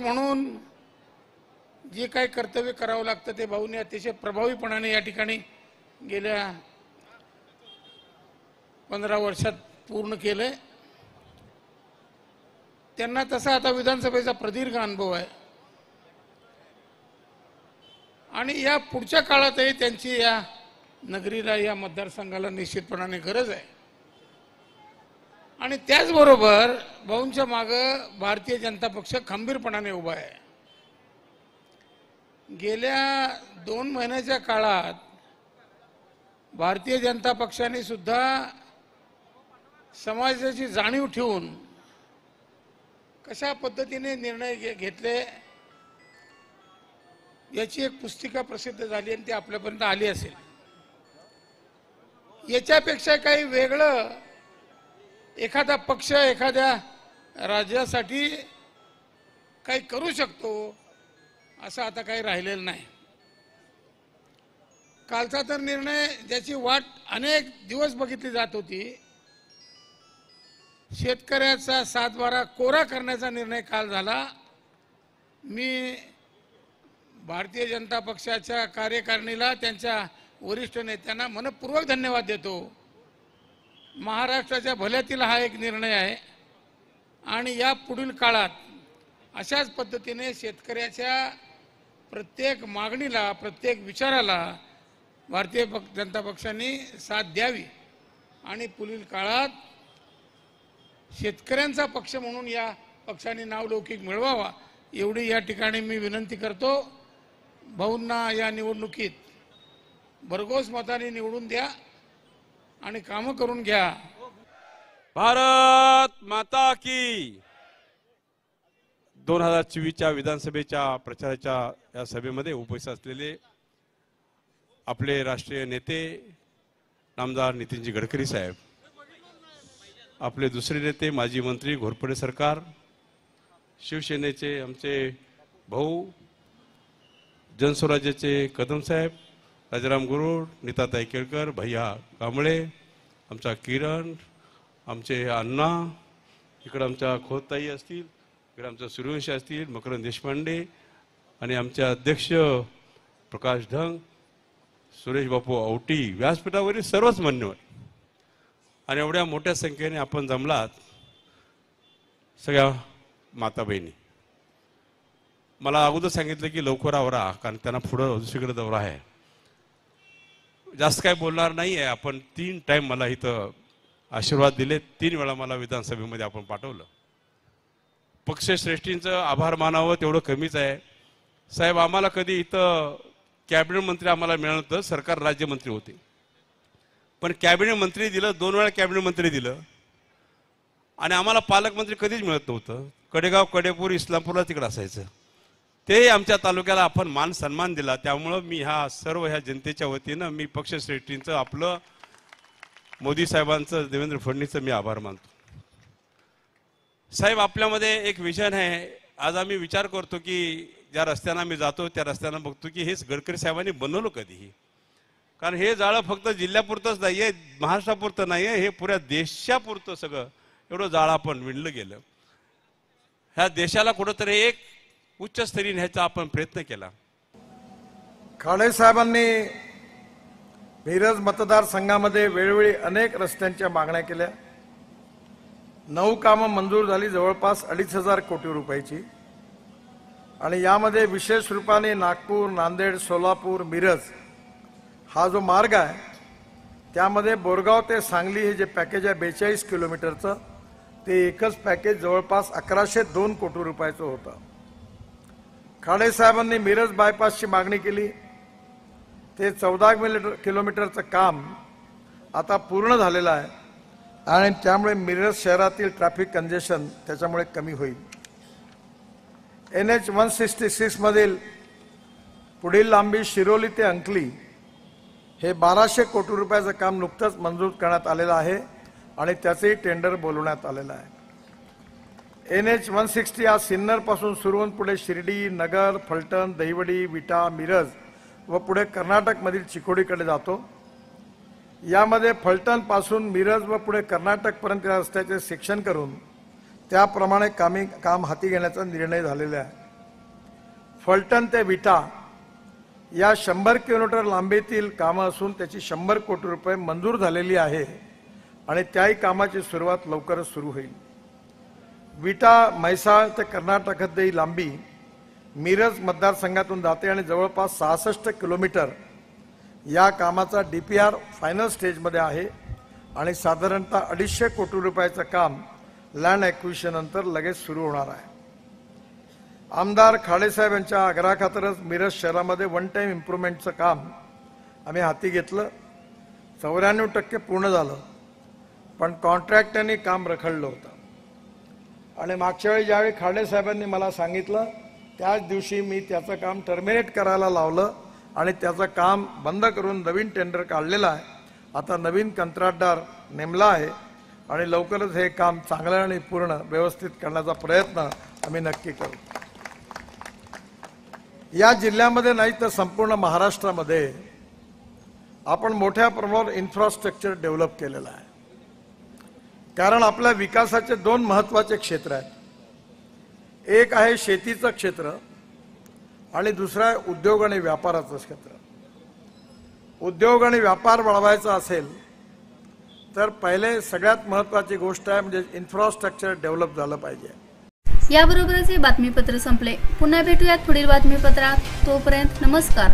म्हणून जे काही कर्तव्य करावं लागतं ते भाऊंनी अतिशय प्रभावीपणाने या ठिकाणी गेल्या 15 वर्षात पूर्ण केलंय। त्यांना तसा आता विधानसभेचा प्रदीर्घ अनुभव आहे आणि या पुढच्या काळातही त्यांची या नगरीला, या मतदारसंघाला निश्चितपणाने गरज आहे। आणि त्याचबरोबर भाऊंच्या मागे भारतीय जनता पक्ष खंबीरपणाने उभा आहे। गेल्या 2 महिन्याच्या काळात भारतीय जनता पक्षाने सुद्धा समाजाची जाणीव ठेवून कशा पद्धतीने निर्णय घेतले याची एक पुस्तिका प्रसिद्ध झाली आणि ती आपल्यापर्यंत आली असेल। याच्यापेक्षा काही वेगळं एखादा पक्ष एखाद्या राज्यासाठी काही करू शकतो असं आता काही राहिलेलं नाही। कालचा तर निर्णय ज्याची वाट अनेक दिवस बघितली जात होती, शेतकऱ्याचा 7/12 कोरा करण्याचा निर्णय काल झाला। मी भारतीय जनता पक्षाच्या कार्यकारिणीला, त्यांच्या वरिष्ठ नेत्यांना मनपूर्वक धन्यवाद देतो। महाराष्ट्राच्या भल्यातील हा एक निर्णय आहे आणि या पुढील काळात अशाच पद्धतीने शेतकऱ्याच्या प्रत्येक मागणीला, प्रत्येक विचाराला भारतीय जनता पक्षाने साथ द्यावी आणि पुढील काळात शेतकऱ्यांचा पक्ष म्हणून या पक्षाने नावलौकिक मिळवावा एवढी या ठिकाणी मी विनंती करतो। भाऊंना या निवडणुकीत भरघोस मताने निवडून द्या आणि कामं करून घ्या। भारत माता की। 2024च्या विधानसभेच्या प्रचाराच्या या सभेमध्ये उपस्थित असलेले आपले राष्ट्रीय नेते नामदार नितीनजी गडकरी साहेब, आपले दुसरे नेते माजी मंत्री घोरपडे सरकार, शिवसेनेचे आमचे भाऊ जनस्वराज्याचे कदम साहेब, राजाराम गुरुड, नीताताई केळकर, भैया कांबळे, आमचा किरण, आमचे अण्णा, इकडे आमच्या खोताई असतील, इकडे आमचा सूर्यवंशी असतील, मकरंद देशपांडे आणि आमचे अध्यक्ष प्रकाश ढंग, सुरेश बापू औटी, व्यासपीठावरील सर्वच मान्यवर आणि एवढ्या मोठ्या संख्येने आपण जमलात सगळ्या माता बहिणी। मला अगोदर सांगितलं की लवकर आवरा, कारण त्यांना पुढं दुसरीकडे दौरा आहे। जास्त काय बोलणार नाही आहे आपण। 3 टाइम मला इथं आशीर्वाद दिले, 3 वेळा मला विधानसभेमध्ये आपण पाठवलं। पक्षश्रेष्ठींचं आभार मानावं तेवढं कमीच आहे। साहेब, आम्हाला कधी इथं कॅबिनेट मंत्री आम्हाला मिळालं नव्हतं, सरकार राज्यमंत्री होते, पण कॅबिनेट मंत्री दिलं, 2 वेळा कॅबिनेट मंत्री दिलं आणि आम्हाला पालकमंत्री कधीच मिळत नव्हतं। कडेगाव, कडेपूर, इस्लामपूरला तिकडे असायचं, ते आमच्या तालुक्याला आपण मान सन्मान दिला। त्यामुळं मी ह्या जनतेच्या वतीनं मी पक्षश्रेष्ठींचं, आपलं मोदी साहेबांचं, देवेंद्र फडणवीसचं मी आभार मानतो। साहेब, आपल्यामध्ये एक विजन आहे। आज आम्ही विचार करतो की ज्या रस्त्यानं आम्ही जातो त्या रस्त्यानं बघतो की हेच गडकरी साहेबांनी बनवलं कधीही, कारण हे जाळं फक्त जिल्ह्यापुरतंच नाही आहे, महाराष्ट्रापुरतं नाही आहे, हे पुऱ्या देशापुरतं सगळं एवढं जाळं आपण विणलं गेलं। ह्या देशाला कुठंतरी एक उच्चस्तरीय न्यायचा आपण प्रयत्न केला। खाडे साहेबांनी मिरज मतदारसंघामध्ये वेळोवेळी अनेक रस्त्यांच्या मागण्या केल्या। 9 कामं मंजूर झाली, जवळपास 2,500 कोटी रुपयाची, आणि यामध्ये विशेष रूपाने नागपूर, नांदेड, सोलापूर, मिरज हा जो मार्ग आहे त्यामध्ये बोरगाव ते सांगली हे जे पॅकेज आहे 42 किलोमीटरचं, ते एकच पॅकेज जवळपास 1102 कोटी रुपयाचं होतं। खाडे साहेबांनी मिरज बायपासची मागणी केली, ते 14 किलोमीटरचं काम आता पूर्ण झालेलं आहे आणि त्यामुळे मिरज शहरातील ट्रॅफिक कंजेशन त्याच्यामुळे कमी होईल। NH 166 मधील पुढील लांबी शिरोली ते अंकली हे 1200 कोटी रुपयाचं काम नुकतंच मंजूर करण्यात आलेलं आहे आणि त्याचेही टेंडर बोलवण्यात आलेलं आहे। NH 160 हा सिन्नर पासून सुरू होऊन पुढे शिर्डी, नगर, फलटण, दहिवडी, विटा, मिरज व पुढे कर्नाटक मधील चिकोडीकडे जातो। यामध्ये फलटण पासून मिरज व पुढे कर्नाटक पर्यंत रस्त्याचे सेक्शन करून त्याप्रमाणे काम हाती घेण्याचा निर्णय झालेला आहे। फलटण ते विटा या 100 किलोमीटर लांबीतील कामं असून त्याची 100 कोटी रुपये मंजूर झालेली आहे आणि त्याही कामाची सुरुवात लवकरच सुरू होईल. विटा म्हैसाळ ते कर्नाटकात ही लांबी मिरज मतदारसंघातून जाते आणि जवळपास 66 किलोमीटर या कामाचा DPR फायनल स्टेजमध्ये आहे आणि साधारणतः 250 कोटी रुपयाचं काम लँड ॲक्विजिशन नंतर लगेच सुरू होणार आहे. आमदार खाडेसाहेब यांच्या आग्रहाखातरच मिरज शहरामध्ये वन टाइम इम्प्रूव्हमेंटचं काम आम्ही हाती घेतलं. 94% पूर्ण झालं, पण कॉन्ट्रॅक्टरने काम रखडलं होतं आणि मागच्या वेळी ज्यावेळी खाडेसाहेबांनी मला सांगितलं त्याच दिवशी मी त्याचं काम टर्मिनेट करायला लावलं आणि त्याचं काम बंद करून नवीन टेंडर काढलेलं आहे. आता नवीन कंत्राटदार नेमला आहे आणि लवकरच हे काम चांगलं आणि पूर्ण व्यवस्थित करण्याचा प्रयत्न आम्ही नक्की करू. या जिल्ह्यामध्ये नाही तर संपूर्ण महाराष्ट्रामध्ये आपण मोठ्या प्रमाणावर इन्फ्रास्ट्रक्चर डेव्हलप केलेलं आहे. कारण आपल्या विकासाचे 2 महत्त्वाचे क्षेत्र आहेत. एक आहे शेतीचं क्षेत्र आणि दुसरं आहे उद्योग आणि व्यापाराचं क्षेत्र. उद्योग आणि व्यापार वाढवायचा असेल तर पहिले सगळ्यात महत्त्वाची गोष्ट आहे म्हणजे इन्फ्रास्ट्रक्चर डेव्हलप झालं पाहिजे. याबरोबरच हे बातमीपत्र संपले. पुन्हा भेटूयात पुढील बातमीपत्रात. तोपर्यंत नमस्कार.